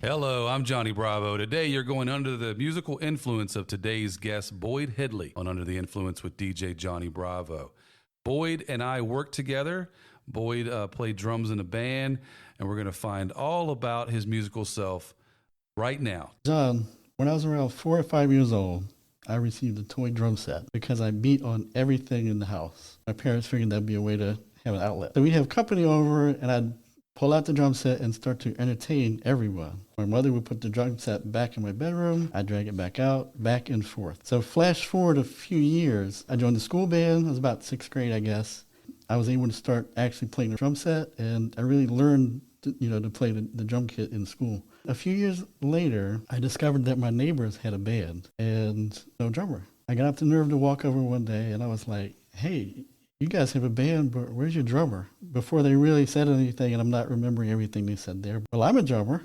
Hello, I'm Johnny Bravo. Today you're going under the musical influence of today's guest, Boyd Headley, on Under the Influence with DJ Johnny Bravo. Boyd and I worked together. Boyd played drums in a band, and we're going to find all about his musical self right now. John, when I was around 4 or 5 years old, I received a toy drum set because I beat on everything in the house. My parents figured that'd be a way to have an outlet. So we'd have company over, and I'd pull out the drum set and start to entertain everyone. My mother would put the drum set back in my bedroom. I'd drag it back out, back and forth. So flash forward a few years, I joined the school band. I was about 6th grade, I guess. I was able to start actually playing the drum set, and I really learned to play the drum kit in school. A few years later, I discovered that my neighbors had a band and no drummer. I got up the nerve to walk over one day, and I was like, hey, you guys have a band, but where's your drummer? Before they really said anything, and I'm not remembering everything they said there. Well, I'm a drummer.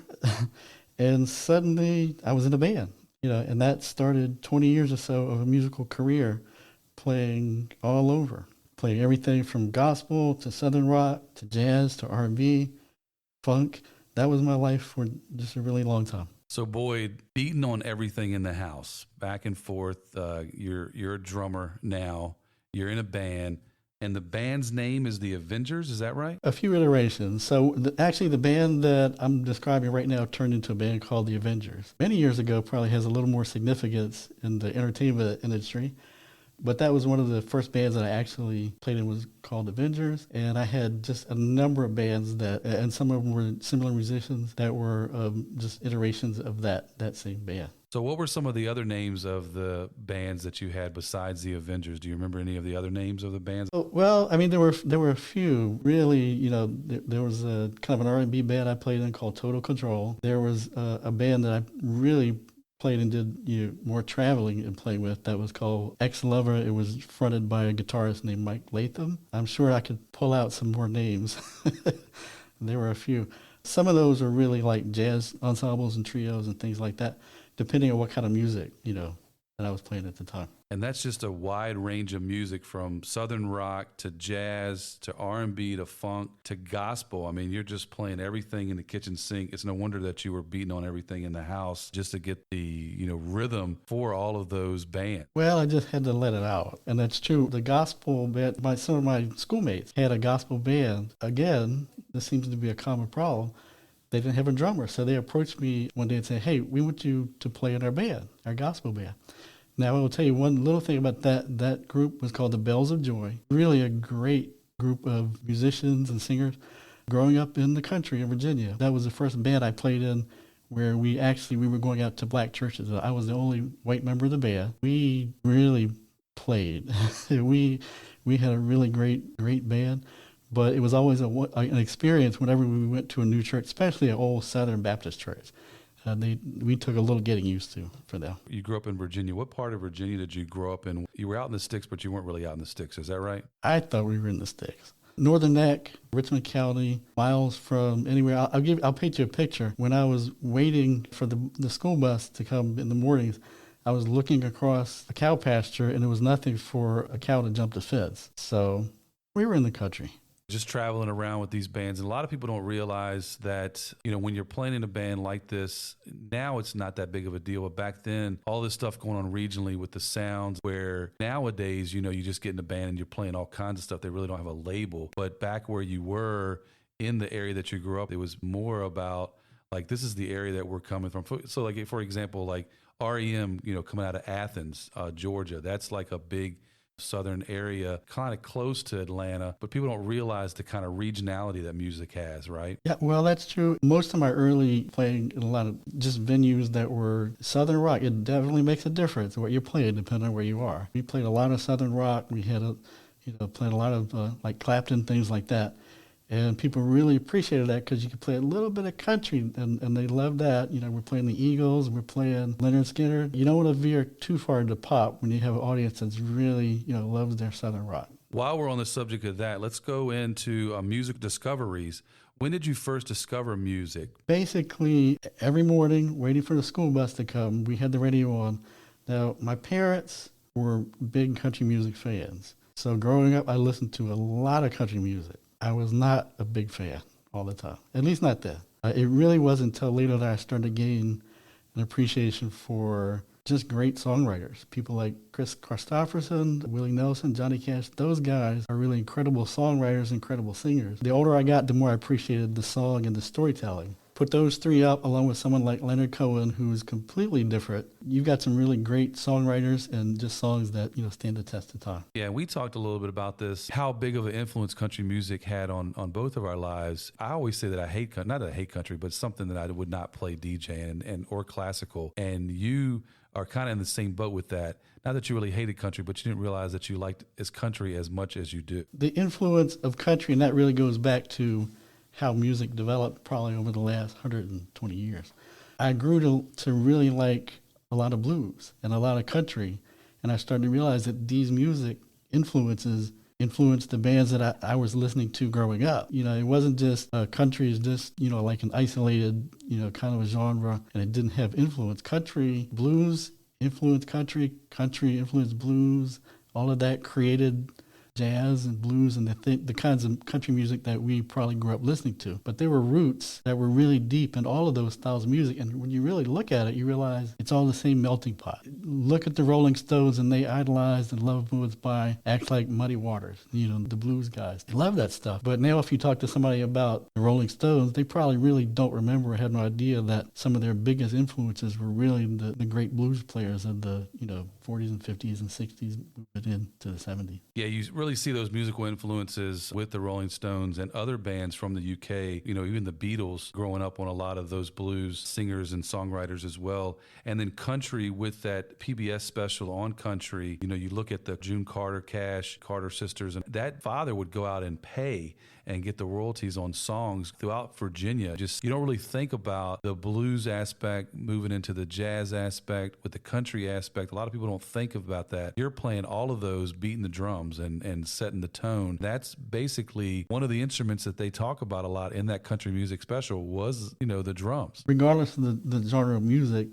And suddenly I was in a band, and that started 20 years or so of a musical career playing all over, playing everything from gospel to Southern rock to jazz to R&B, funk. That was my life for just a really long time. So Boyd, beating on everything in the house, back and forth. You're a drummer now. You're in a band. And the band's name is the Avengers, is that right? A few iterations. So actually the band that I'm describing right now turned into a band called the Avengers. Many years ago, probably has a little more significance in the entertainment industry. But that was one of the first bands that I actually played in, was called Avengers. And I had just a number of bands and some of them were similar musicians that were just iterations of that same band. So what were some of the other names of the bands that you had besides the Avengers? Do you remember any of the other names of the bands? Well, I mean, there were a few. Really, there was a kind of an R&B band I played in called Total Control. There was a band that I really played and did more traveling and playing with that was called Ex-Lover. It was fronted by a guitarist named Mike Latham. I'm sure I could pull out some more names. There were a few. Some of those are really like jazz ensembles and trios and things like that, depending on what kind of music, that I was playing at the time. And that's just a wide range of music, from Southern rock to jazz to R&B to funk to gospel. I mean, you're just playing everything in the kitchen sink. It's no wonder that you were beating on everything in the house just to get the, rhythm for all of those bands. Well, I just had to let it out. And that's true. The gospel band, some of my schoolmates had a gospel band. Again, this seems to be a common problem. They didn't have a drummer, so they approached me one day and said, hey, we want you to play in our band, our gospel band. Now, I will tell you one little thing about that group was called the Bells of Joy. Really a great group of musicians and singers growing up in the country in Virginia. That was the first band I played in where we were going out to black churches. I was the only white member of the band. We really played. we had a really great band. But it was always an experience whenever we went to a new church, especially an old Southern Baptist church. We took a little getting used to for them. You grew up in Virginia. What part of Virginia did you grow up in? You were out in the sticks, but you weren't really out in the sticks. Is that right? I thought we were in the sticks. Northern Neck, Richmond County, miles from anywhere. I'll paint you a picture. When I was waiting for the school bus to come in the mornings, I was looking across a cow pasture, and there was nothing for a cow to jump the fence. So we were in the country. Just traveling around with these bands. And a lot of people don't realize that, when you're playing in a band like this, now it's not that big of a deal. But back then, all this stuff going on regionally with the sounds, where nowadays, you just get in a band and you're playing all kinds of stuff. They really don't have a label. But back where you were in the area that you grew up, it was more about, like, this is the area that we're coming from. So, like, for example, like REM, coming out of Athens, Georgia, that's like a big southern area, kind of close to Atlanta, but people don't realize the kind of regionality that music has, right? Yeah, well, that's true. Most of my early playing in a lot of just venues that were Southern rock, it definitely makes a difference what you're playing depending on where you are. We played a lot of Southern rock. We had played a lot of like Clapton, things like that. And people really appreciated that because you could play a little bit of country, and they loved that. We're playing the Eagles, we're playing Leonard, Skynyrd. You don't want to veer too far into pop when you have an audience that's really, loves their Southern rock. While we're on the subject of that, let's go into music discoveries. When did you first discover music? Basically, every morning, waiting for the school bus to come, we had the radio on. Now, my parents were big country music fans. So growing up, I listened to a lot of country music. I was not a big fan. all the time. At least not then. It really wasn't until later that I started to gain an appreciation for just great songwriters. People like Chris Christopherson, Willie Nelson, Johnny Cash. Those guys are really incredible songwriters, incredible singers. The older I got, the more I appreciated the song and the storytelling. Put those three up along with someone like Leonard Cohen, who's completely different. You've got some really great songwriters and just songs that, stand the test of time. Yeah, we talked a little bit about this, how big of an influence country music had on both of our lives. I always say that I hate, not that I hate country, but something that I would not play DJ and or classical. And you are kind of in the same boat with that. Not that you really hated country, but you didn't realize that you liked country as much as you do. The influence of country, and that really goes back to how music developed probably over the last 120 years. I grew to really like a lot of blues and a lot of country, and I started to realize that these music influenced the bands that I was listening to growing up. It wasn't just country is just, like an isolated, kind of a genre, and it didn't have influence. Country, blues influenced country influenced blues, all of that created jazz and blues and the kinds of country music that we probably grew up listening to. But there were roots that were really deep in all of those styles of music. And when you really look at it, you realize it's all the same melting pot. Look at the Rolling Stones, and they idolized and loved Moves by acts like Muddy Waters, the blues guys. They love that stuff. But now if you talk to somebody about the Rolling Stones, they probably really don't remember or have no idea that some of their biggest influences were really the great blues players of the 40s and 50s and 60s moving into the 70s. Yeah, you really see those musical influences with the Rolling Stones and other bands from the UK, even the Beatles growing up on a lot of those blues singers and songwriters as well. And then country with that PBS special on country, you look at the June Carter sisters, and that father would go out and pay and get the royalties on songs throughout Virginia. Just, you don't really think about the blues aspect moving into the jazz aspect with the country aspect. A lot of people don't think about that. You're playing all of those, beating the drums and setting the tone. That's basically one of the instruments that they talk about a lot in that country music special was, the drums. Regardless of the genre of music,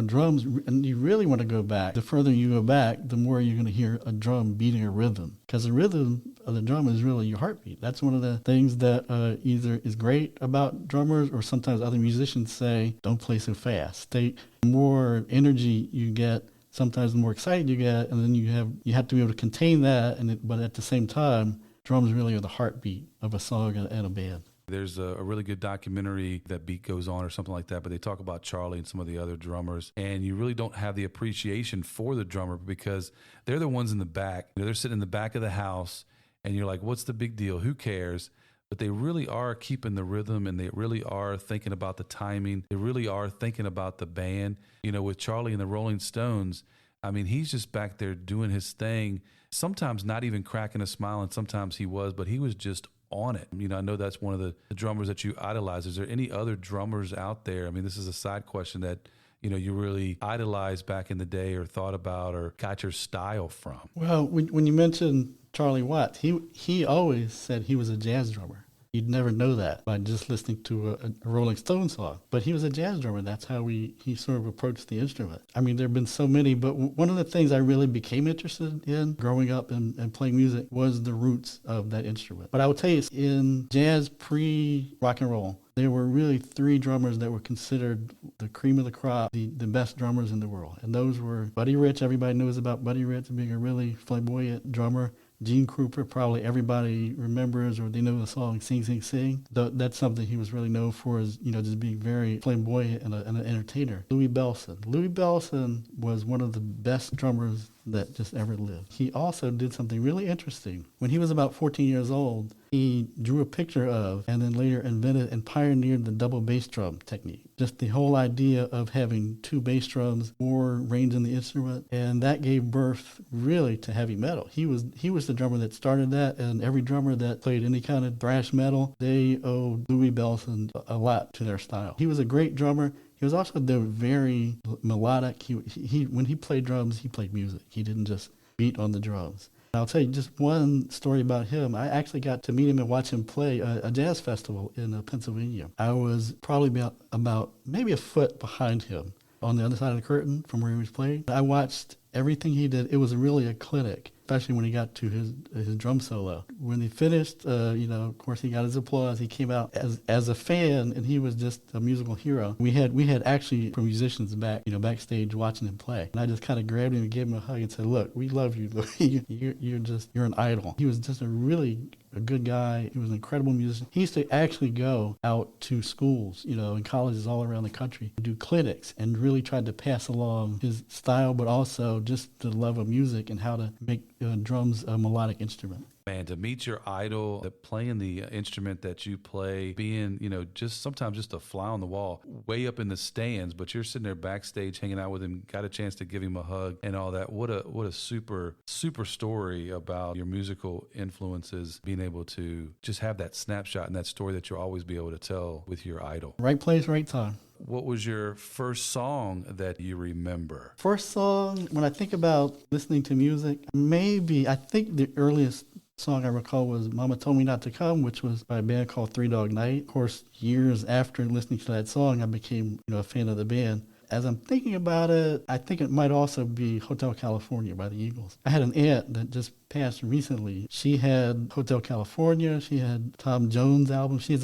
drums, and you really want to go back. The further you go back, the more you're going to hear a drum beating a rhythm. Because the rhythm of the drum is really your heartbeat. That's one of the things that either is great about drummers, or sometimes other musicians say, don't play so fast. The more energy you get, sometimes the more excited you get, and then you have to be able to contain that. But at the same time, drums really are the heartbeat of a song and a band. There's a really good documentary, That Beat Goes On or something like that, but they talk about Charlie and some of the other drummers, and you really don't have the appreciation for the drummer because they're the ones in the back. They're sitting in the back of the house, and you're like, what's the big deal? Who cares? But they really are keeping the rhythm, and they really are thinking about the timing. They really are thinking about the band. With Charlie and the Rolling Stones, he's just back there doing his thing, sometimes not even cracking a smile, and sometimes he was, but he was just on it. I know that's one of the drummers that you idolize. Is there any other drummers out there? This is a side question that, you really idolized back in the day or thought about or got your style from. Well, when you mentioned Charlie Watts, he always said he was a jazz drummer. You'd never know that by just listening to a Rolling Stone song. But he was a jazz drummer. That's how he sort of approached the instrument. There have been so many, but one of the things I really became interested in growing up and playing music was the roots of that instrument. But I will tell you, in jazz pre-rock and roll, there were really three drummers that were considered the cream of the crop, the best drummers in the world. And those were Buddy Rich. Everybody knows about Buddy Rich being a really flamboyant drummer. Gene Krupa, probably everybody remembers or they know the song Sing, Sing, Sing. That's something he was really known for, is, just being very flamboyant and an entertainer. Louie Bellson was one of the best drummers that just ever lived. He also did something really interesting. When he was about 14 years old, he drew a picture of and then later invented and pioneered the double bass drum technique. Just the whole idea of having two bass drums, more range in the instrument, and that gave birth really to heavy metal. He was the drummer that started that, and every drummer that played any kind of thrash metal, they owe Louie Bellson a lot to their style. He was a great drummer. He was also very melodic. He when he played drums, he played music. He didn't just beat on the drums. I'll tell you just one story about him. I actually got to meet him and watch him play a jazz festival in Pennsylvania. I was probably about maybe a foot behind him on the other side of the curtain from where he was playing. I watched everything he did. It was really a clinic especially when he got to his drum solo. When he finished, of course, he got his applause. He came out as a fan, and he was just a musical hero. We had actually musicians backstage watching him play, and I just kind of grabbed him and gave him a hug and said, "Look, we love you. You're an idol." He was just a good guy. He was an incredible musician. He used to actually go out to schools, in colleges all around the country, do clinics, and really tried to pass along his style, but also just the love of music and how to make drums a melodic instrument. Man, to meet your idol, playing the instrument that you play, being, just sometimes just a fly on the wall, way up in the stands, but you're sitting there backstage hanging out with him, got a chance to give him a hug and all that. What a super, super story about your musical influences, being able to just have that snapshot and that story that you'll always be able to tell with your idol. Right place, right time. What was your first song that you remember? First song, when I think about listening to music, I think the earliest song I recall was Mama Told Me Not to Come, which was by a band called Three Dog Night. Of course, years after listening to that song, I became a fan of the band. As I'm thinking about it, I think it might also be Hotel California by the Eagles. I had an aunt that just passed recently. She had Hotel California. She had Tom Jones album. She was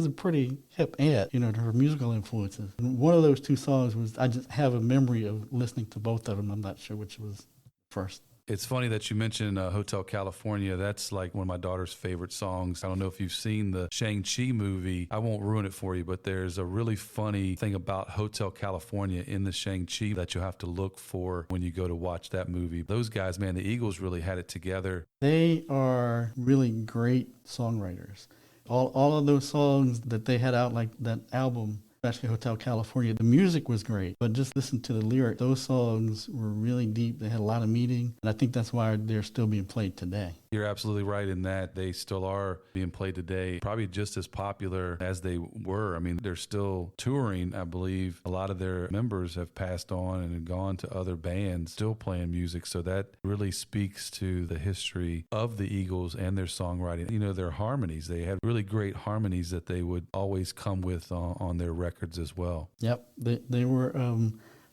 a pretty hip aunt, her musical influences. And one of those two songs I just have a memory of listening to both of them. I'm not sure which was first. It's funny that you mentioned Hotel California. That's like one of my daughter's favorite songs. I don't know if you've seen the Shang-Chi movie. I won't ruin it for you, but there's a really funny thing about Hotel California in the Shang-Chi that you'll have to look for when you go to watch that movie. Those guys, man, the Eagles really had it together. They are really great songwriters. All of those songs that they had out, like that album, especially Hotel California, the music was great, but just listen to the lyric. Those songs were really deep. They had a lot of meaning, and I think that's why they're still being played today. You're absolutely right in that. They still are being played today, probably just as popular as they were. I mean, they're still touring. I believe a lot of their members have passed on and have gone to other bands, still playing music. So that really speaks to the history of the Eagles and their songwriting. Their harmonies. They had really great harmonies that they would always come with on their records as well. Yep. They were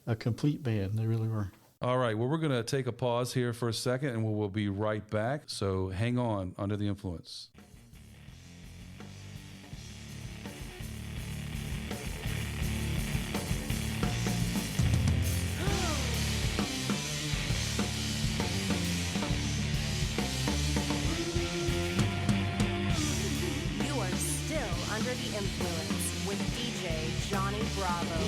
a complete band. They really were. All right, well, we're going to take a pause here for a second, and we'll be right back. So hang on, Under the Influence. You are still Under the Influence with DJ Johnny Bravo.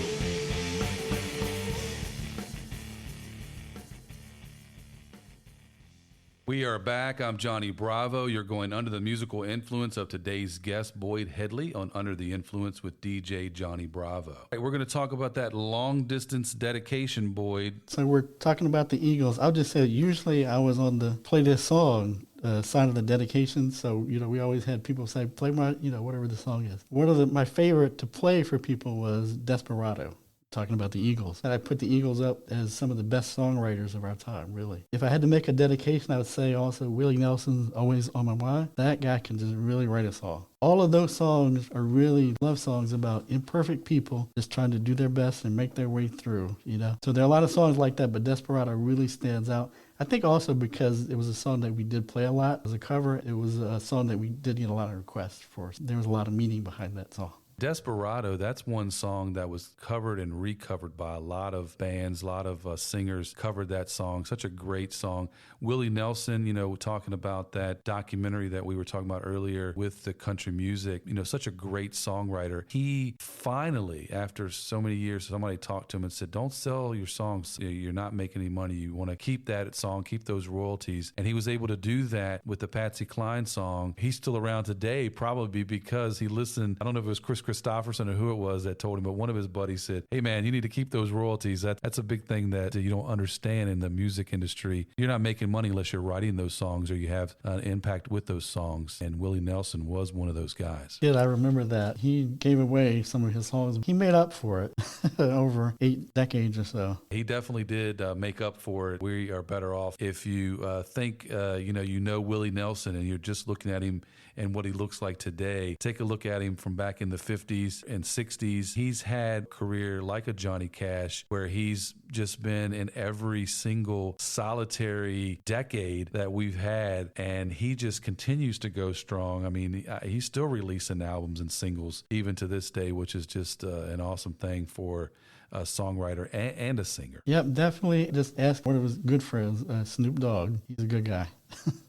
We are back. I'm Johnny Bravo. You're going under the musical influence of today's guest, Boyd Headley, on Under the Influence with DJ Johnny Bravo. All right, we're going to talk about that long-distance dedication, Boyd. So we're talking about the Eagles. I'll just say, usually I was on the play this song side of the dedication. So, we always had people say, play my, whatever the song is. One of my favorite to play for people was Desperado. Talking about the Eagles. And I put the Eagles up as some of the best songwriters of our time, really. If I had to make a dedication, I would say also Willie Nelson's Always on My Mind. That guy can just really write a song. All of those songs are really love songs about imperfect people just trying to do their best and make their way through, So there are a lot of songs like that, but Desperado really stands out. I think also because it was a song that we did play a lot as a cover. It was a song that we did get a lot of requests for. There was a lot of meaning behind that song. Desperado, that's one song that was covered and recovered by a lot of bands, a lot of singers covered that song. Such a great song. Willie Nelson, talking about that documentary that we were talking about earlier with the country music, such a great songwriter. He finally, after so many years, somebody talked to him and said, don't sell your songs. You're not making any money. You want to keep that song, keep those royalties. And he was able to do that with the Patsy Cline song. He's still around today, probably because he listened. I don't know if it was Chris Christopherson or who it was that told him, but one of his buddies said, hey man, you need to keep those royalties. That's a big thing that you don't understand in the music industry. You're not making money unless you're writing those songs or you have an impact with those songs. And Willie Nelson was one of those guys. Yeah, I remember that. He gave away some of his songs. He made up for it over 8 decades or so. He definitely did make up for it. We are better off if you think, you know Willie Nelson and you're just looking at him and what he looks like today. Take a look at him from back in the 50s and 60s. He's had a career like a Johnny Cash, where he's just been in every single solitary decade that we've had, and he just continues to go strong. I mean, he's still releasing albums and singles even to this day, which is just an awesome thing for a songwriter and a singer. Yep, definitely. Just ask one of his good friends, Snoop Dogg. He's a good guy.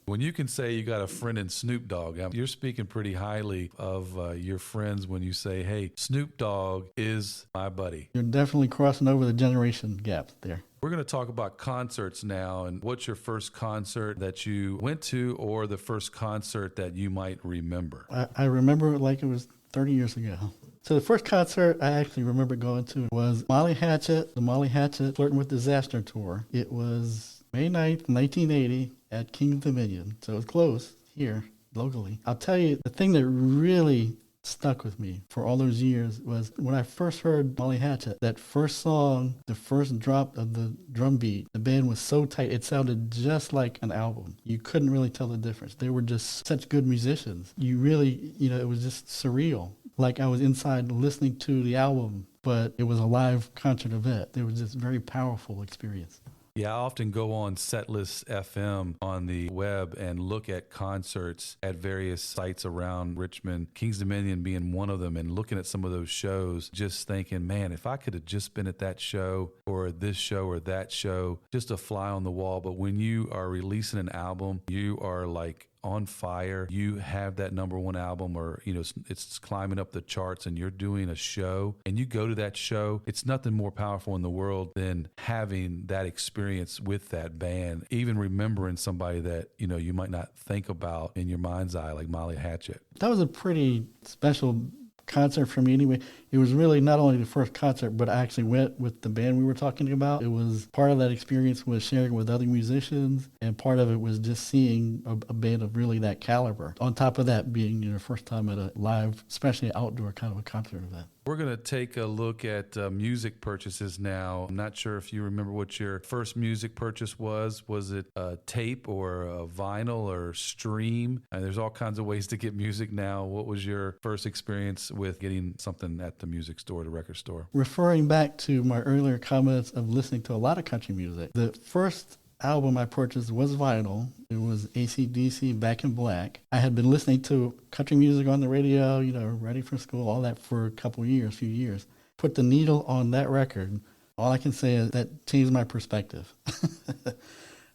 When you can say you got a friend in Snoop Dogg, you're speaking pretty highly of your friends when you say, hey, Snoop Dogg is my buddy. You're definitely crossing over the generation gap there. We're going to talk about concerts now, and what's your first concert that you went to, or the first concert that you might remember? I remember it like it was 30 years ago. So the first concert I actually remember going to was the Molly Hatchet Flirting with Disaster tour. It was May 9th, 1980 at King's Dominion. So it was close here locally. I'll tell you, the thing that really stuck with me for all those years was when I first heard Molly Hatchet, that first song, the first drop of the drum beat, the band was so tight, it sounded just like an album. You couldn't really tell the difference. They were just such good musicians. You really, it was just surreal. Like I was inside listening to the album, but it was a live concert event. It was just a very powerful experience. Yeah, I often go on Setlist FM on the web and look at concerts at various sites around Richmond, Kings Dominion being one of them, and looking at some of those shows, just thinking, man, if I could have just been at that show or this show or that show, just a fly on the wall. But when you are releasing an album, you are like on fire. You have that number one album, or it's climbing up the charts, and you're doing a show and you go to that show. It's nothing more powerful in the world than having that experience with that band, even remembering somebody that you might not think about in your mind's eye, like Molly Hatchet. That was a pretty special concert for me anyway. It was really not only the first concert, but I actually went with the band we were talking about. It was part of that experience was sharing with other musicians, and part of it was just seeing a band of really that caliber. On top of that, being first time at a live, especially outdoor kind of a concert event. We're going to take a look at music purchases now. I'm not sure if you remember what your first music purchase was. Was it a tape or a vinyl or stream? And there's all kinds of ways to get music now. What was your first experience with getting something at the music store, the record store? Referring back to my earlier comments of listening to a lot of country music, the first album I purchased was vinyl. It was AC/DC Back in Black. I had been listening to country music on the radio, ready for school, all that for a few years. Put the needle on that record. All I can say is that changed my perspective.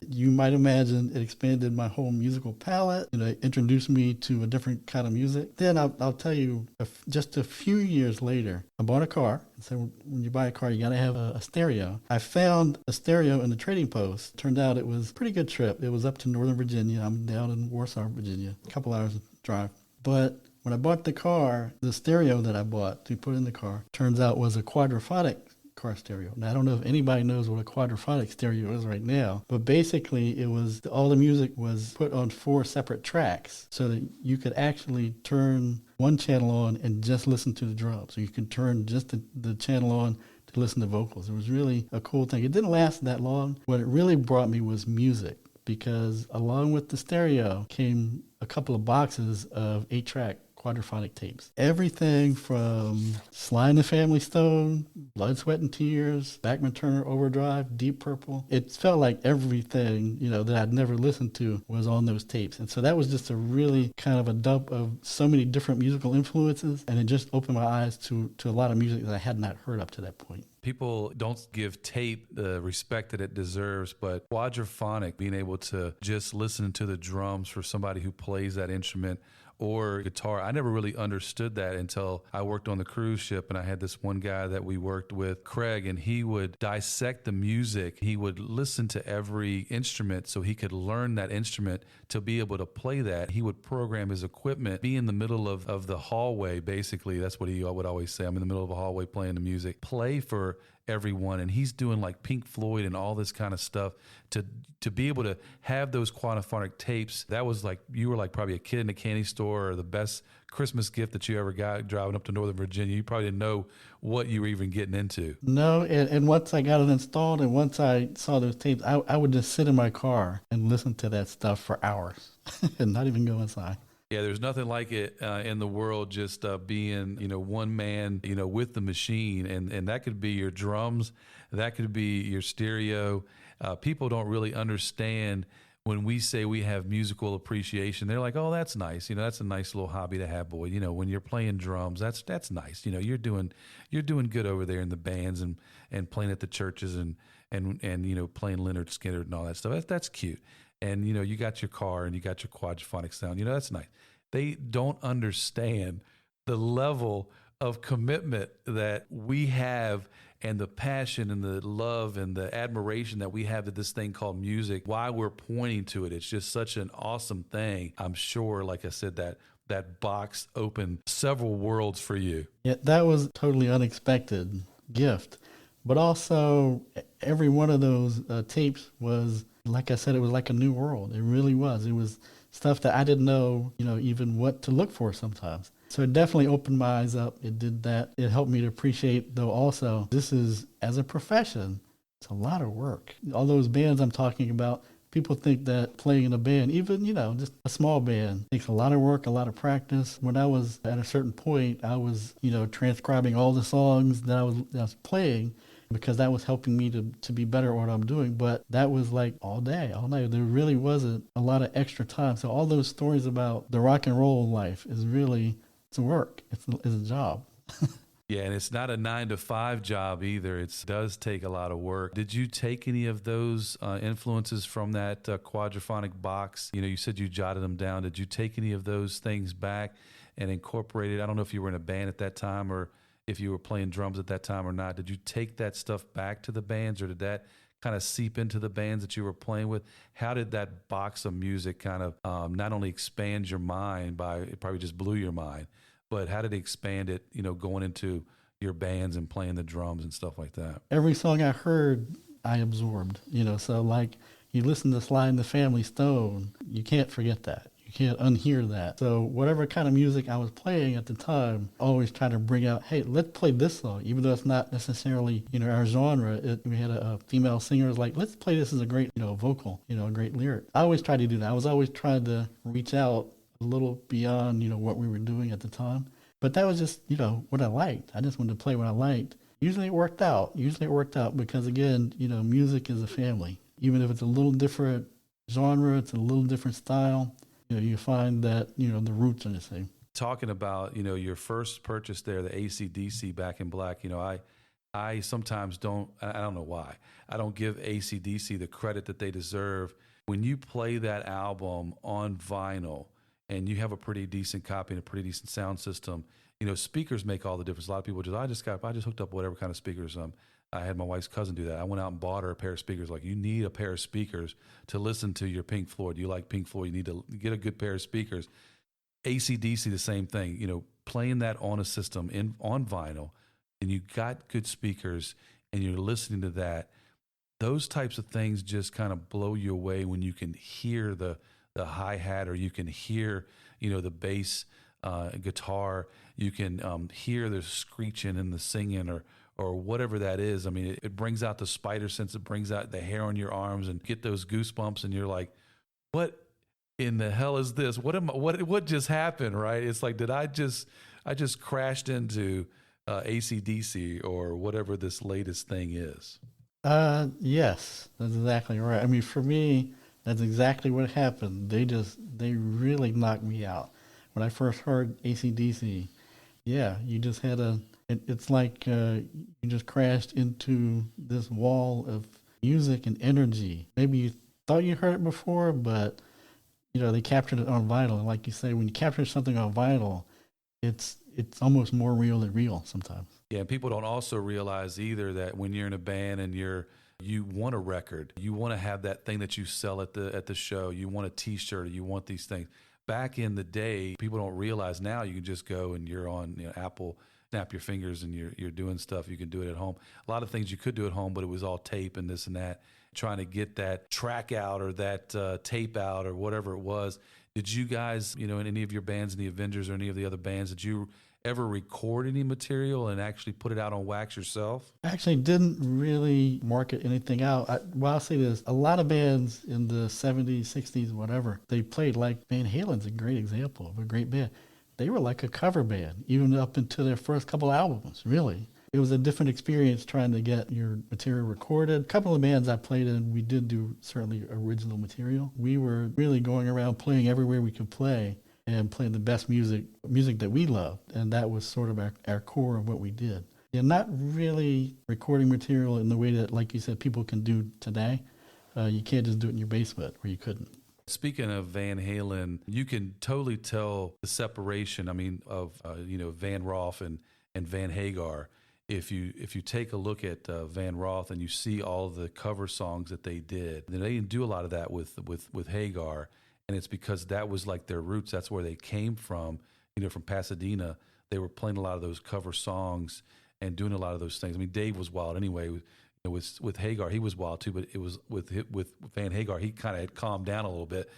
You might imagine it expanded my whole musical palette. It introduced me to a different kind of music. Then I'll tell you, just a few years later, I bought a car. So when you buy a car, you got to have a stereo. I found a stereo in the trading post. Turned out it was a pretty good trip. It was up to Northern Virginia. I'm down in Warsaw, Virginia, a couple hours drive. But when I bought the car, the stereo that I bought to put in the car, turns out was a Quadraphonic car stereo. Now, I don't know if anybody knows what a quadraphonic stereo is right now, but basically it was all the music was put on 4 separate tracks so that you could actually turn one channel on and just listen to the drums. So you could turn just the channel on to listen to vocals. It was really a cool thing. It didn't last that long. What it really brought me was music, because along with the stereo came a couple of boxes of 8-track Quadraphonic tapes. Everything from Sly and the Family Stone, Blood, Sweat and Tears, Bachman Turner Overdrive, Deep Purple. It felt like everything, that I'd never listened to was on those tapes. And so that was just a really kind of a dump of so many different musical influences, and it just opened my eyes to a lot of music that I had not heard up to that point. People don't give tape the respect that it deserves, but quadraphonic, being able to just listen to the drums for somebody who plays that instrument or guitar. I never really understood that until I worked on the cruise ship, and I had this one guy that we worked with, Craig, and he would dissect the music. He would listen to every instrument so he could learn that instrument to be able to play that. He would program his equipment, be in the middle of the hallway, basically. That's what he would always say. I'm in the middle of a hallway playing the music. Play for everyone, and he's doing like Pink Floyd and all this kind of stuff to be able to have those quadraphonic tapes. That was like, you were like probably a kid in a candy store, or the best Christmas gift that you ever got driving up to Northern Virginia. You probably didn't know what you were even getting into. No, and once I got it installed and once I saw those tapes, I would just sit in my car and listen to that stuff for hours and not even go inside. Yeah, there's nothing like it in the world, just being, one man, with the machine. And that could be your drums, that could be your stereo. People don't really understand when we say we have musical appreciation. They're like, oh, that's nice. That's a nice little hobby to have, boy. When you're playing drums, that's nice. You're doing good over there in the bands and playing at the churches and playing Leonard, Skynyrd and all that stuff. That's cute. And, you got your car and you got your quadraphonic sound. That's nice. They don't understand the level of commitment that we have and the passion and the love and the admiration that we have to this thing called music, why we're pointing to it. It's just such an awesome thing. I'm sure, like I said, that box opened several worlds for you. Yeah, that was a totally unexpected gift. But also, every one of those tapes was, like I said, it was like a new world. It really was. It was stuff that I didn't know, even what to look for sometimes. So it definitely opened my eyes up. It did that. It helped me to appreciate, though, also, this is, as a profession, it's a lot of work. All those bands I'm talking about, people think that playing in a band, even, just a small band, takes a lot of work, a lot of practice. When I was at a certain point, I was, transcribing all the songs that I was playing, because that was helping me to be better at what I'm doing. But that was like all day, all night. There really wasn't a lot of extra time. So all those stories about the rock and roll life is really, it's a work. It's a job. Yeah, and it's not a 9-to-5 job either. It does take a lot of work. Did you take any of those influences from that quadraphonic box? You said you jotted them down. Did you take any of those things back and incorporate it? I don't know if you were in a band at that time or if you were playing drums at that time or not. Did you take that stuff back to the bands, or did that kind of seep into the bands that you were playing with? How did that box of music kind of not only expand your mind it probably just blew your mind, but how did it expand it, going into your bands and playing the drums and stuff like that? Every song I heard, I absorbed, so like you listen to Sly and the Family Stone, you can't forget that. You can't unhear that. So whatever kind of music I was playing at the time, I always try to bring out, hey, let's play this song, even though it's not necessarily, our genre. We had a female singer was like, let's play this as a great, vocal, a great lyric. I always try to do that. I was always trying to reach out a little beyond, what we were doing at the time. But that was just, what I liked. I just wanted to play what I liked. Usually it worked out because, again, music is a family. Even if it's a little different genre, it's a little different style, you find that, the roots are the same. Talking about, your first purchase there, the AC/DC Back in Black, I sometimes don't know why. I don't give AC/DC the credit that they deserve. When you play that album on vinyl and you have a pretty decent copy and a pretty decent sound system, speakers make all the difference. A lot of people I just hooked up whatever kind of speakers. I had my wife's cousin do that. I went out and bought her a pair of speakers. Like, you need a pair of speakers to listen to your Pink Floyd. You like Pink Floyd, you need to get a good pair of speakers. AC/DC, the same thing. Playing that on a system on vinyl, and you got good speakers, and you're listening to that. Those types of things just kind of blow you away when you can hear the hi-hat, or you can hear, the bass guitar. You can hear the screeching and the singing, or whatever that is. I mean, it brings out the spider sense. It brings out the hair on your arms and get those goosebumps. And you're like, what in the hell is this? What just happened? Right? It's like, I just crashed into AC/DC or whatever this latest thing is. Yes, that's exactly right. I mean, for me, that's exactly what happened. They really knocked me out. When I first heard AC/DC, yeah, you just had it's like you just crashed into this wall of music and energy. Maybe you thought you heard it before, but, they captured it on vinyl. And like you say, when you capture something on vinyl, it's almost more real than real sometimes. Yeah, and people don't also realize either that when you're in a band and you want a record, you want to have that thing that you sell at the show, you want a T-shirt, or you want these things. Back in the day, people don't realize now you can just go and you're on Apple, snap your fingers, and you're doing stuff. You can do it at home. A lot of things you could do at home, but it was all tape and this and that. Trying to get that track out or that tape out or whatever it was, Did you guys, in any of your bands, in the Avengers or any of the other bands, did you ever record any material and actually put it out on wax yourself? I actually didn't really market anything out. I'll say this, a lot of bands in the 70s, 60s, whatever, they played like Van Halen's a great example of a great band. They were like a cover band, even up until their first couple albums, really. It was a different experience trying to get your material recorded. A couple of bands I played in, we did do certainly original material. We were really going around playing everywhere we could play and playing the best music that we loved. And that was sort of our core of what we did. And not really recording material in the way that, like you said, people can do today. You can't just do it in your basement, or you couldn't. Speaking of Van Halen, you can totally tell the separation, of Van Roth and Van Hagar. If you take a look at Van Roth and you see all the cover songs that they did, then they didn't do a lot of that with Hagar. And it's because that was like their roots. That's where they came from, from Pasadena. They were playing a lot of those cover songs and doing a lot of those things. Dave was wild anyway. With Hagar, he was wild too, but it was with Van Hagar, he kind of had calmed down a little bit,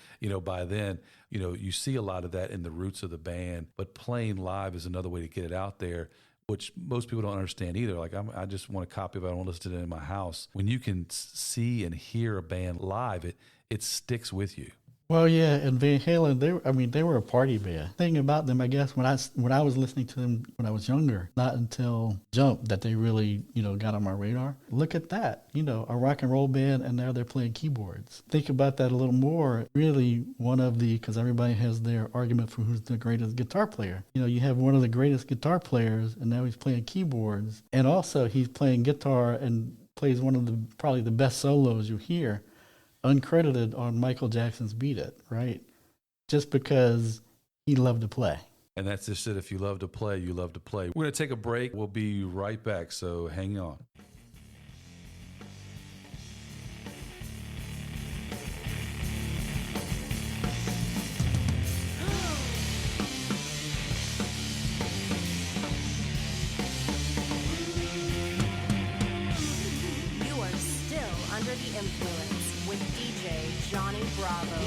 by then. You see a lot of that in the roots of the band, but playing live is another way to get it out there, which most people don't understand either. Like, I just want a copy of it. I want to listen to it in my house. When you can see and hear a band live, it sticks with you. Well, yeah, and Van Halen, they were a party band. Thing about them, I guess, when I was listening to them when I was younger, not until Jump that they really, got on my radar. Look at that, a rock and roll band, and now they're playing keyboards. Think about that a little more. Really, because everybody has their argument for who's the greatest guitar player. You have one of the greatest guitar players, and now he's playing keyboards, and also he's playing guitar and plays one of probably the best solos you hear, uncredited on Michael Jackson's Beat It, right? Just because he loved to play. And that's just it. If you love to play, you love to play. We're going to take a break. We'll be right back, so hang on. You are still under the influence with DJ Johnny Bravo.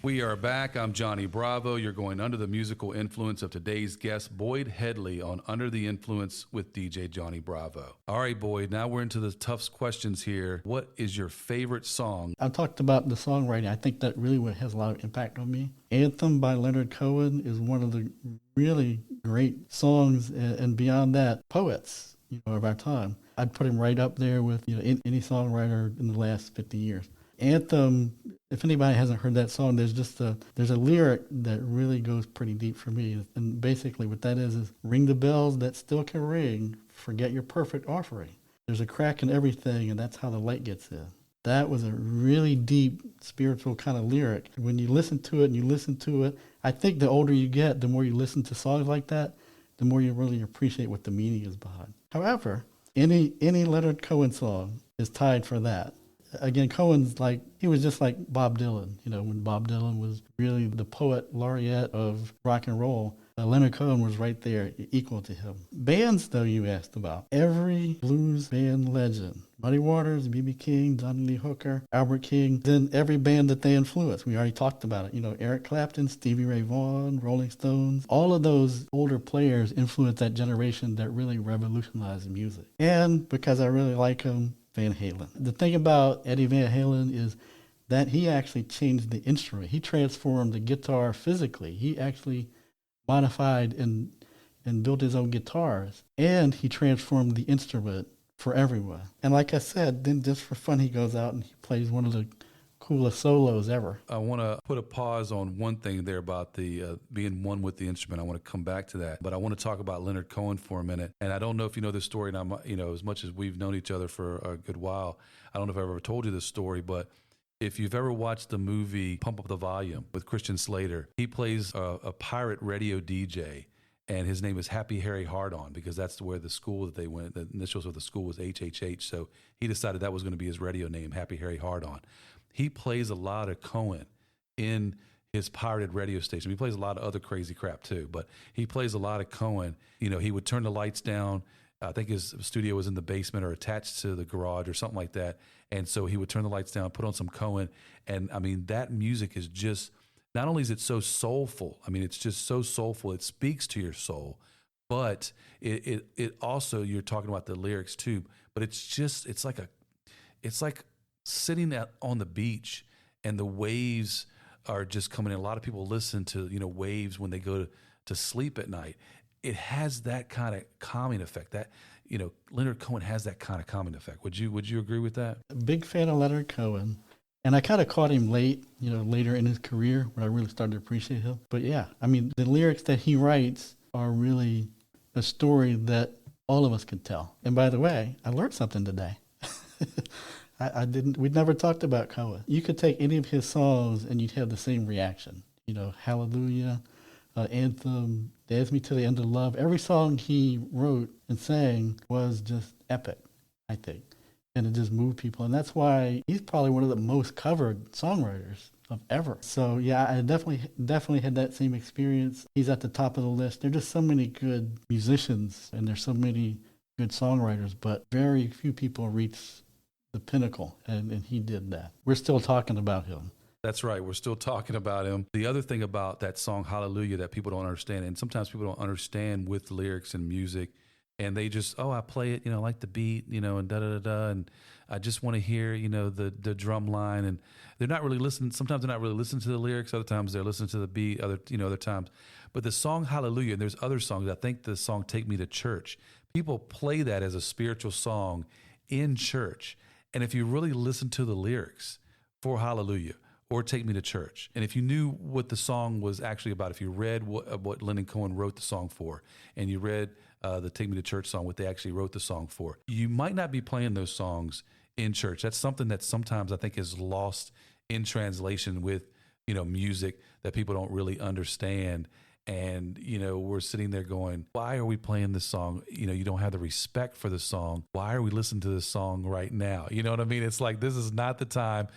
We are back. I'm Johnny Bravo. You're going under the musical influence of today's guest, Boyd Headley, on Under the Influence with DJ Johnny Bravo. All right, Boyd, now we're into the tough questions here. What is your favorite song? I talked about the songwriting. I think that really has a lot of impact on me. Anthem by Leonard Cohen is one of the really great songs, and beyond that, poets of our time. I'd put him right up there with any songwriter in the last 50 years. Anthem, if anybody hasn't heard that song, there's a lyric that really goes pretty deep for me. And basically what that is ring the bells that still can ring, forget your perfect offering. There's a crack in everything, and that's how the light gets in. That was a really deep spiritual kind of lyric. When you listen to it, I think the older you get, the more you listen to songs like that, the more you really appreciate what the meaning is behind. However, any Leonard Cohen song is tied for that. Again, Cohen's he was just like Bob Dylan. When Bob Dylan was really the poet laureate of rock and roll, Leonard Cohen was right there, equal to him. Bands, though, you asked about. Every blues band legend, Muddy Waters, B.B. King, Johnny Lee Hooker, Albert King, then every band that they influenced. We already talked about it. Eric Clapton, Stevie Ray Vaughan, Rolling Stones. All of those older players influenced that generation that really revolutionized music. And because I really like them, Van Halen. The thing about Eddie Van Halen is that he actually changed the instrument. He transformed the guitar physically. He actually modified and built his own guitars, and he transformed the instrument for everyone. And like I said, then just for fun, he goes out and he plays one of the coolest solos ever. I want to put a pause on one thing there about the being one with the instrument. I want to come back to that, but I want to talk about Leonard Cohen for a minute. And I don't know if you know this story, and I'm, as much as we've known each other for a good while, I don't know if I've ever told you this story, but if you've ever watched the movie Pump Up the Volume with Christian Slater, he plays a pirate radio DJ, and his name is Happy Harry Hardon, because that's where the school that they went, the initials of the school was HHH, so he decided that was going to be his radio name, Happy Harry Hardon. He plays a lot of Cohen in his pirated radio station. He plays a lot of other crazy crap too, but he plays a lot of Cohen. He would turn the lights down I think his studio was in the basement or attached to the garage or something like that. And so he would turn the lights down, put on some Cohen. And I mean, that music is just, not only is it so soulful, I mean, it's just so soulful. It speaks to your soul, but it also, you're talking about the lyrics too, but it's like sitting on the beach and the waves are just coming in. A lot of people listen to, waves when they go to sleep at night. It has that kind of calming effect. That, Leonard Cohen has that kind of calming effect. Would you agree with that? Big fan of Leonard Cohen. And I kind of caught him late, later in his career when I really started to appreciate him. But yeah, I mean, the lyrics that he writes are really a story that all of us could tell. And by the way, I learned something today. We'd never talked about Cohen. You could take any of his songs and you'd have the same reaction. Hallelujah, Anthem, Dance Me to the End of Love. Every song he wrote and sang was just epic, I think. And it just moved people. And that's why he's probably one of the most covered songwriters of ever. So yeah, I definitely had that same experience. He's at the top of the list. There are just so many good musicians and there's so many good songwriters, but very few people reach the pinnacle. And he did that. We're still talking about him. That's right. We're still talking about him. The other thing about that song, Hallelujah, that people don't understand, and sometimes people don't understand with lyrics and music, and they just, I play it, I like the beat, and da-da-da-da, and I just want to hear, the drum line, and they're not really listening. Sometimes they're not really listening to the lyrics. Other times they're listening to the beat, other times. But the song Hallelujah, and there's other songs. I think the song Take Me to Church, people play that as a spiritual song in church. And if you really listen to the lyrics for Hallelujah, or Take Me to Church. And if you knew what the song was actually about, if you read what Leonard Cohen wrote the song for, and you read the Take Me to Church song, what they actually wrote the song for, you might not be playing those songs in church. That's something that sometimes I think is lost in translation with, music that people don't really understand. And, we're sitting there going, why are we playing this song? You don't have the respect for the song. Why are we listening to this song right now? You know what I mean? It's like, this is not the time.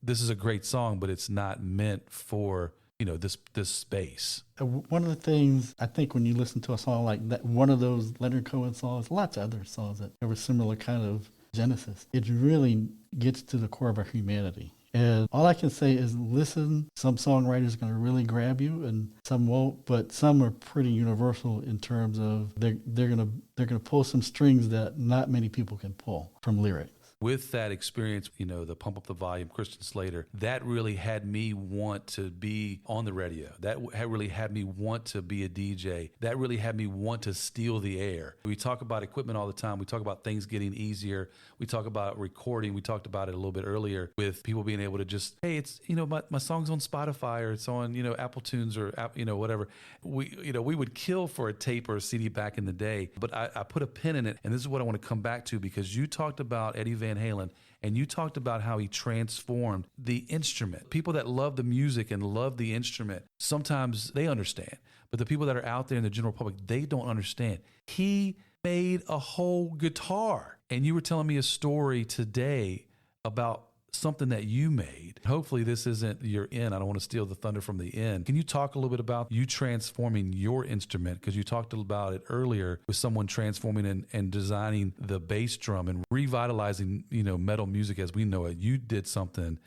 This is a great song, but it's not meant for, this space. One of the things I think when you listen to a song like that, one of those Leonard Cohen songs, lots of other songs that have a similar kind of genesis, it really gets to the core of our humanity. And all I can say is listen. Some songwriters are going to really grab you, and some won't. But some are pretty universal in terms of they're going to pull some strings that not many people can pull from lyrics. With that experience, the Pump Up the Volume, Christian Slater, that really had me want to be on the radio. That really had me want to be a DJ. That really had me want to steal the air. We talk about equipment all the time. We talk about things getting easier. We talk about recording. We talked about it a little bit earlier with people being able to just, hey, it's, my song's on Spotify or it's on, Apple Tunes or, whatever. We would kill for a tape or a CD back in the day, but I put a pin in it. And this is what I want to come back to, because you talked about Eddie Van Halen, and you talked about how he transformed the instrument. People that love the music and love the instrument, sometimes they understand, but the people that are out there in the general public, they don't understand. He made a whole guitar, and you were telling me a story today about something that you made. Hopefully this isn't your end. I don't want to steal the thunder from the end. Can you talk a little bit about you transforming your instrument? Because you talked about it earlier with someone transforming and designing the bass drum and revitalizing, metal music as we know it. You did something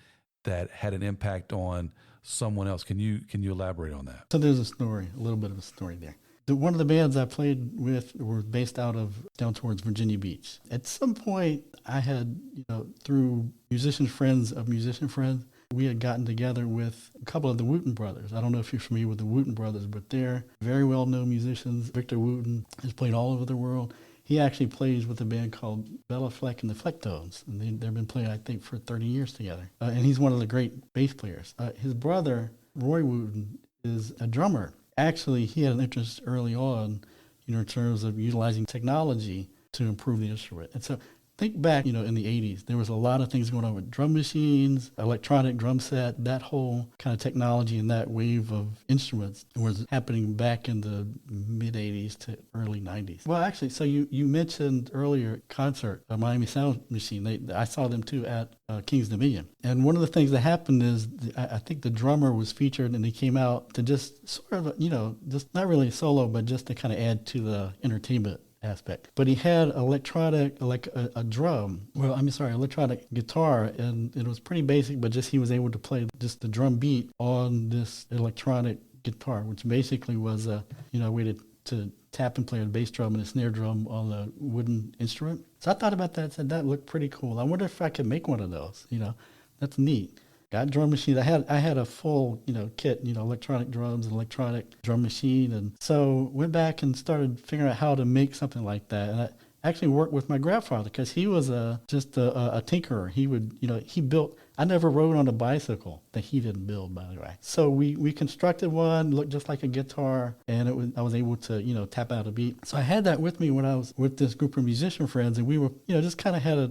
that had an impact on someone else. Can you elaborate on that? So there's a little bit of a story there. One of the bands I played with were based out of down towards Virginia Beach. At some point, I had, through musician friends, we had gotten together with a couple of the Wooten brothers. I don't know if you're familiar with the Wooten brothers, but they're very well-known musicians. Victor Wooten has played all over the world. He actually plays with a band called Bella Fleck and the Flecktones, and they've been playing, I think, for 30 years together. And he's one of the great bass players. His brother, Roy Wooten, is a drummer. Actually, he had an interest early on, in terms of utilizing technology to improve the instrument. And so think back, in the 80s, there was a lot of things going on with drum machines, electronic drum set, that whole kind of technology and that wave of instruments was happening back in the mid-80s to early 90s. Well, actually, so you mentioned earlier concert, Miami Sound Machine. I saw them too at King's Dominion. And one of the things that happened is I think the drummer was featured and they came out to just sort of, just not really solo, but just to kind of add to the entertainment aspect. But he had electronic, like a drum. Well, electronic guitar, and it was pretty basic, but just he was able to play just the drum beat on this electronic guitar, which basically was a way to tap and play a bass drum and a snare drum on a wooden instrument. So I thought about that and said, that looked pretty cool. I wonder if I could make one of those. That's neat. Got drum machines. I had a full, kit, electronic drums and electronic drum machine. And so went back and started figuring out how to make something like that. And I actually worked with my grandfather because he was just a tinkerer. He would, he built, I never rode on a bicycle that he didn't build, by the way. So we constructed one, looked just like a guitar, and I was able to, tap out a beat. So I had that with me when I was with this group of musician friends, and we were, just kind of had a,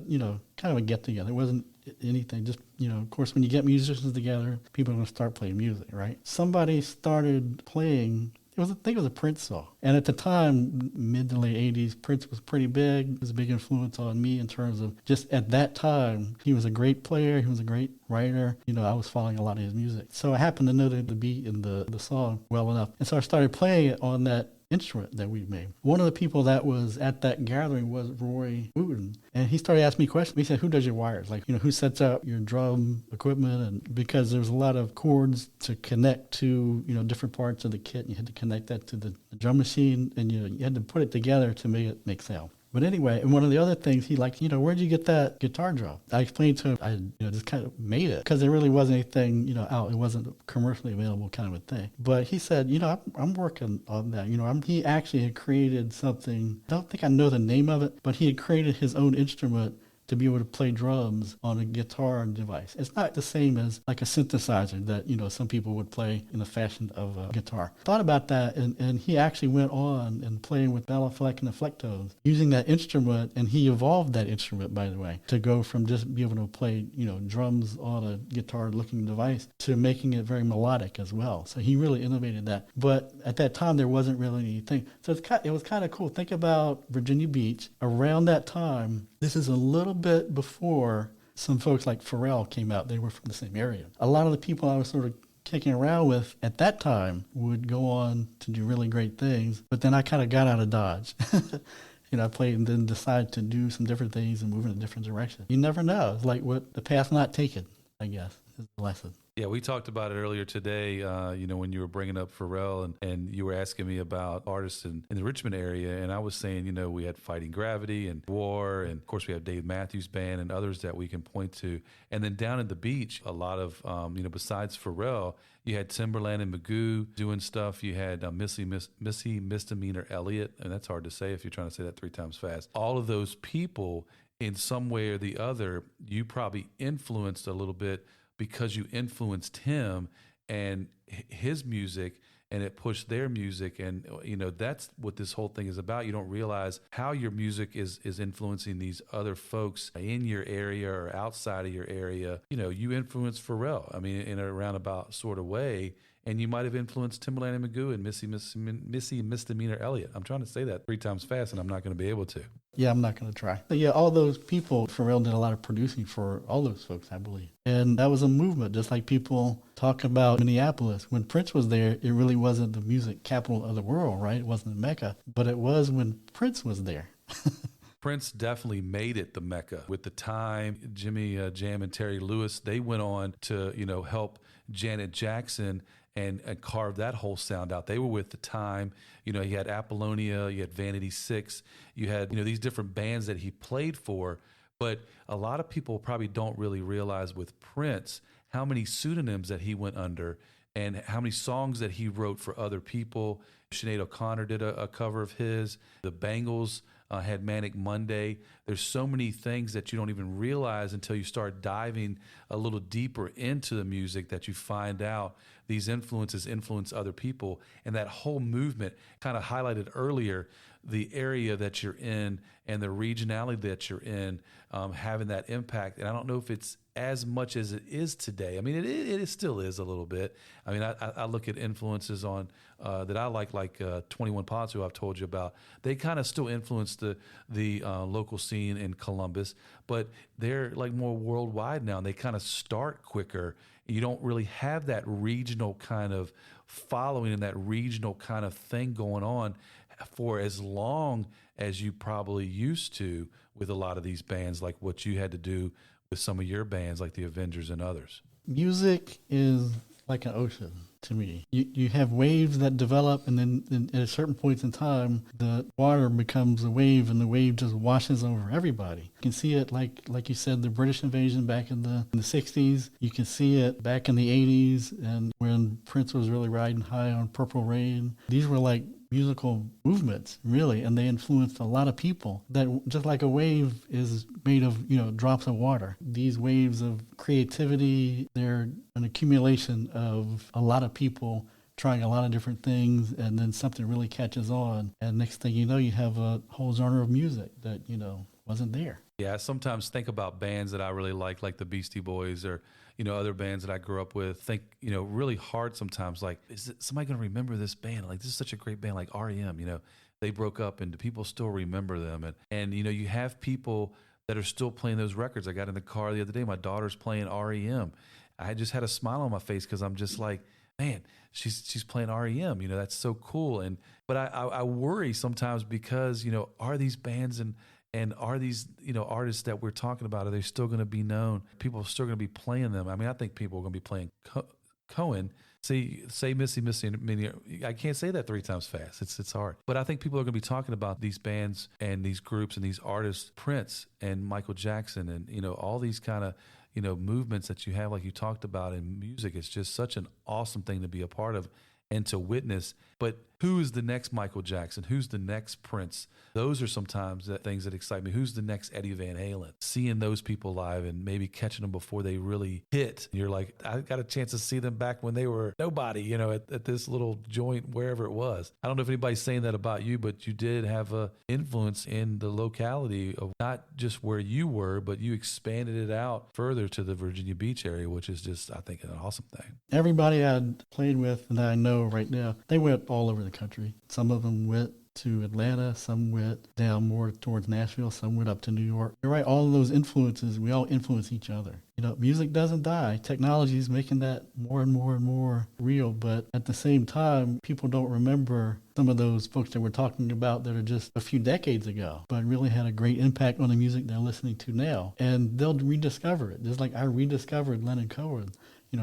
kind of a get together. It wasn't anything, just, of course, when you get musicians together, people are going to start playing music, right? Somebody started playing, I think it was a Prince song. And at the time, mid to late 80s, Prince was pretty big. It was a big influence on me in terms of just at that time, he was a great player. He was a great writer. I was following a lot of his music. So I happened to know the beat in the song well enough. And so I started playing it on that instrument that we made. One of the people that was at that gathering was Roy Wooten, and he started asking me questions. He said, who does your wires? Like, who sets up your drum equipment? And because there's a lot of cords to connect to, different parts of the kit, and you had to connect that to the drum machine, and you had to put it together to make it make sound. But anyway, and one of the other things he liked, where'd you get that guitar drum? I explained to him, I just kind of made it because there really wasn't anything, out. It wasn't a commercially available kind of a thing. But he said, I'm working on that. He actually had created something. I don't think I know the name of it, but he had created his own instrument to be able to play drums on a guitar device. It's not the same as like a synthesizer that, some people would play in the fashion of a guitar. Thought about that, and he actually went on and playing with Bellson and the Flectones, using that instrument, and he evolved that instrument, by the way, to go from just being able to play, drums on a guitar-looking device to making it very melodic as well. So he really innovated that. But at that time, there wasn't really anything. So it was kind of cool. Think about Virginia Beach. Around that time, this is a little bit before some folks like Pharrell came out. They were from the same area. A lot of the people I was sort of kicking around with at that time would go on to do really great things, but then I kind of got out of Dodge. I played and then decided to do some different things and move in a different direction. You never know. It's like what the path not taken, I guess, is the lesson. Yeah, we talked about it earlier today, when you were bringing up Pharrell and you were asking me about artists in the Richmond area. And I was saying, we had Fighting Gravity and War. And, of course, we have Dave Matthews Band and others that we can point to. And then down at the beach, a lot of, besides Pharrell, you had Timberland and Magoo doing stuff. You had Missy Misdemeanor Elliott. And that's hard to say if you're trying to say that 3 times fast. All of those people, in some way or the other, you probably influenced a little bit because you influenced him and his music, and it pushed their music. And, that's what this whole thing is about. You don't realize how your music is influencing these other folks in your area or outside of your area. You influenced Pharrell, in a roundabout sort of way. And you might have influenced Timberland and Magoo and Missy Misdemeanor Elliott. I'm trying to say that 3 times fast, and I'm not going to be able to. Yeah, I'm not going to try. But yeah, all those people, Pharrell did a lot of producing for all those folks, I believe. And that was a movement, just like people talk about Minneapolis. When Prince was there, it really wasn't the music capital of the world, right? It wasn't the Mecca, but it was when Prince was there. Prince definitely made it the Mecca. With the time, Jimmy Jam and Terry Lewis, they went on to, help Janet Jackson and carve that whole sound out. They were with the time. You had Apollonia, you had Vanity 6, you had, these different bands that he played for. But a lot of people probably don't really realize with Prince how many pseudonyms that he went under and how many songs that he wrote for other people. Sinead O'Connor did a cover of his. The Bangles had Manic Monday. There's so many things that you don't even realize until you start diving a little deeper into the music that you find out these influences influence other people. And that whole movement kind of highlighted earlier the area that you're in and the regionality that you're in, having that impact. And I don't know if it's as much as it is today. It still is a little bit. I look at influences on that I like 21 Pilots, who I've told you about. They kind of still influence the local scene in Columbus, but they're like more worldwide now, and they kind of start quicker. You don't really have that regional kind of following and that regional kind of thing going on. for as long as you probably used to with a lot of these bands, like what you had to do with some of your bands, like the Avengers and others. Music is like an ocean to me. You have waves that develop, and then at a certain point in time, the water becomes a wave, and the wave just washes over everybody. You can see it like you said, the British invasion back in the 60s. You can see it back in the 80s, and when Prince was really riding high on Purple Rain. These were like musical movements, really, and they influenced a lot of people. That just like a wave is made of, drops of water. These waves of creativity, they're an accumulation of a lot of people trying a lot of different things, and then something really catches on, and next thing you know, you have a whole genre of music that, wasn't there. Yeah, I sometimes think about bands that I really like the Beastie Boys or, other bands that I grew up with. Think, really hard sometimes, like, is somebody going to remember this band? Like, this is such a great band, like R.E.M., they broke up, and do people still remember them? And you have people that are still playing those records. I got in the car the other day, my daughter's playing R.E.M. I just had a smile on my face because I'm just like, man, she's playing R.E.M., that's so cool. But I worry sometimes because, are these bands and are these, artists that we're talking about, are they still going to be known? People are still going to be playing them. I mean, I think people are going to be playing Cohen. Say Missy, I can't say that 3 times fast. It's hard. But I think people are going to be talking about these bands and these groups and these artists, Prince and Michael Jackson and, all these kind of, movements that you have, like you talked about in music. It's just such an awesome thing to be a part of and to witness. But who is the next Michael Jackson? Who's the next Prince? Those are sometimes the things that excite me. Who's the next Eddie Van Halen? Seeing those people live and maybe catching them before they really hit. You're like, I got a chance to see them back when they were nobody, at this little joint, wherever it was. I don't know if anybody's saying that about you, but you did have a influence in the locality of not just where you were, but you expanded it out further to the Virginia Beach area, which is just, I think, an awesome thing. Everybody I'd played with and that I know right now, they went all over the country. Some of them went to Atlanta, some went down more towards Nashville, some went up to New York. You're right, all of those influences, we all influence each other. Music doesn't die. Technology is making that more and more and more real, but at the same time, people don't remember some of those folks that we're talking about that are just a few decades ago, but really had a great impact on the music they're listening to now. And they'll rediscover it, just like I rediscovered Leonard Cohen,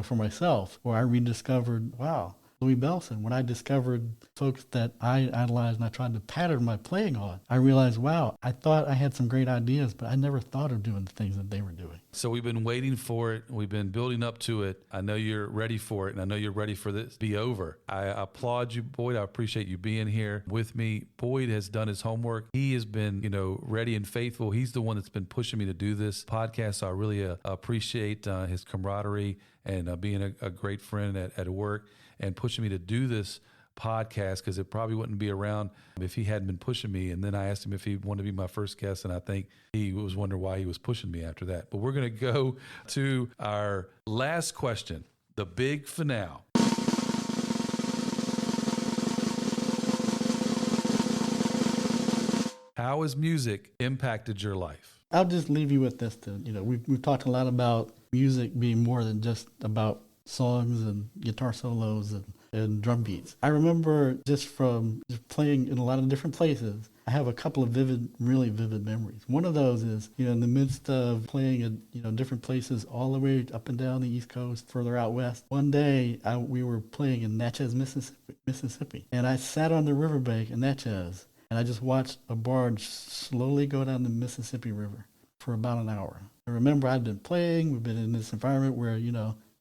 for myself, or I rediscovered, Louie Bellson. When I discovered folks that I idolized and I tried to pattern my playing on, I realized, I thought I had some great ideas, but I never thought of doing the things that they were doing. So we've been waiting for it. We've been building up to it. I know you're ready for it, and I know you're ready for this to be over. I applaud you, Boyd. I appreciate you being here with me. Boyd has done his homework. He has been, ready and faithful. He's the one that's been pushing me to do this podcast. So I really appreciate his camaraderie and being a great friend at work and pushing me to do this podcast, because it probably wouldn't be around if he hadn't been pushing me. And then I asked him if he wanted to be my first guest, and I think he was wondering why he was pushing me after that. But we're going to go to our last question, the big finale. How has music impacted your life? I'll just leave you with this. We've talked a lot about music being more than just about songs and guitar solos and drum beats. I remember just from playing in a lot of different places, I have a couple of really vivid memories. One of those is, in the midst of playing at, different places all the way up and down the East Coast, further out west. One day, we were playing in Natchez, Mississippi, and I sat on the riverbank in Natchez, and I just watched a barge slowly go down the Mississippi River for about an hour. I remember I'd been playing, we've been in this environment where,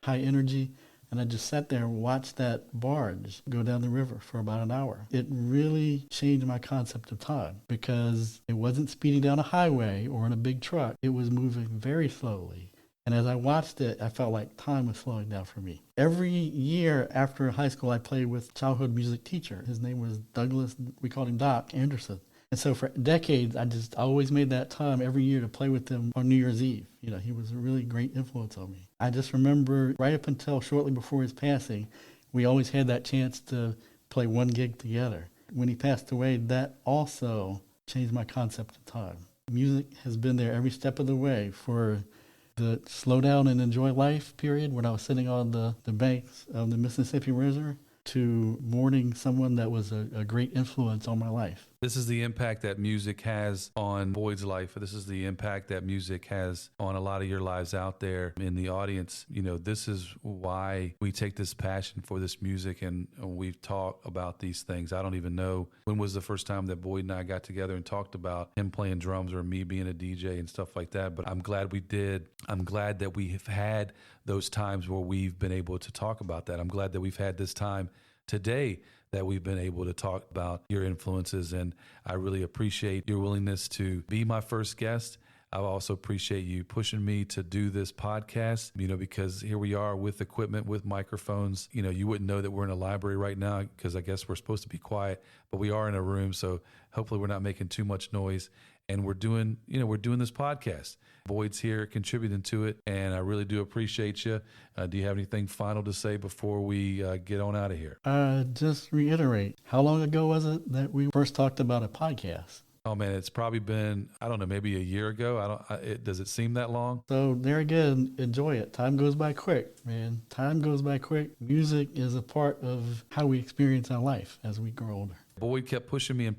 high energy, and I just sat there and watched that barge go down the river for about an hour. It really changed my concept of time, because it wasn't speeding down a highway or in a big truck. It was moving very slowly. And as I watched it, I felt like time was slowing down for me. Every year after high school, I played with a childhood music teacher. His name was Douglas, we called him Doc Anderson. And so for decades, I just always made that time every year to play with him on New Year's Eve. He was a really great influence on me. I just remember right up until shortly before his passing, we always had that chance to play one gig together. When he passed away, that also changed my concept of time. Music has been there every step of the way, for the slow down and enjoy life period when I was sitting on the banks of the Mississippi River, to mourning someone that was a great influence on my life. This is the impact that music has on Boyd's life. This is the impact that music has on a lot of your lives out there in the audience. You know, this is why we take this passion for this music, and we've talked about these things. I don't even know when was the first time that Boyd and I got together and talked about him playing drums or me being a DJ and stuff like that, but I'm glad we did. I'm glad that we have had those times where we've been able to talk about that. I'm glad that we've had this time today that we've been able to talk about your influences, and I really appreciate your willingness to be my first guest. I also appreciate you pushing me to do this podcast, you know, because here we are with equipment, with microphones. You know, you wouldn't know that we're in a library right now because I guess we're supposed to be quiet, but we are in a room, so hopefully we're not making too much noise. And we're doing this podcast. Boyd's here contributing to it, and I really do appreciate you. Do you have anything final to say before we get on out of here? Just reiterate, how long ago was it that we first talked about a podcast? Oh man, it's probably been, I don't know, maybe a year ago. Does it seem that long? So there again, enjoy it. Time goes by quick, man. Time goes by quick. Music is a part of how we experience our life as we grow older. Boyd kept pushing me.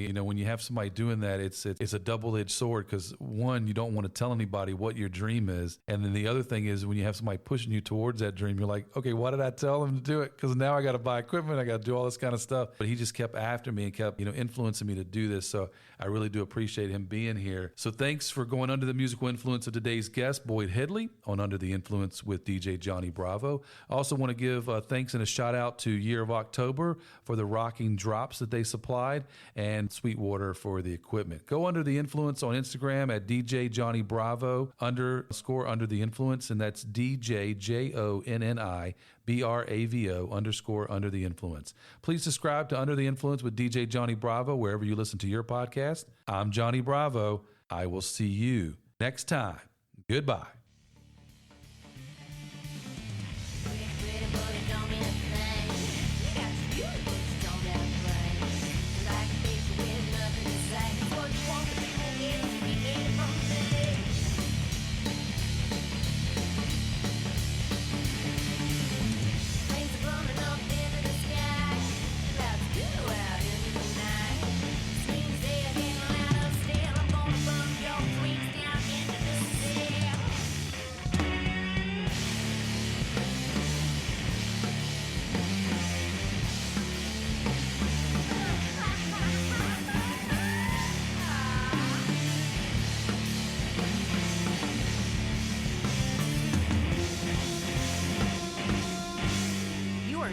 You know, when you have somebody doing that, it's a double-edged sword because, one, you don't want to tell anybody what your dream is. And then the other thing is when you have somebody pushing you towards that dream, you're like, okay, why did I tell them to do it? Because now I got to buy equipment. I got to do all this kind of stuff. But he just kept after me and kept, you know, influencing me to do this. So I really do appreciate him being here. So thanks for going under the musical influence of today's guest, Boyd Headley, on Under the Influence with DJ Johnny Bravo. I also want to give thanks and a shout out to Year of October for the rocking drops that they supplied, and Sweetwater for the equipment. Go Under the Influence on Instagram at DJ Johnny Bravo _ Under the Influence, and that's DJ JONNI BRAVO _ Under the Influence. Please subscribe to Under the Influence with DJ Johnny Bravo wherever you listen to your podcast. I'm Johnny Bravo. I will see you next time. Goodbye.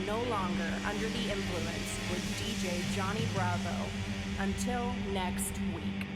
No longer under the influence with DJ Johnny Bravo. Until next week.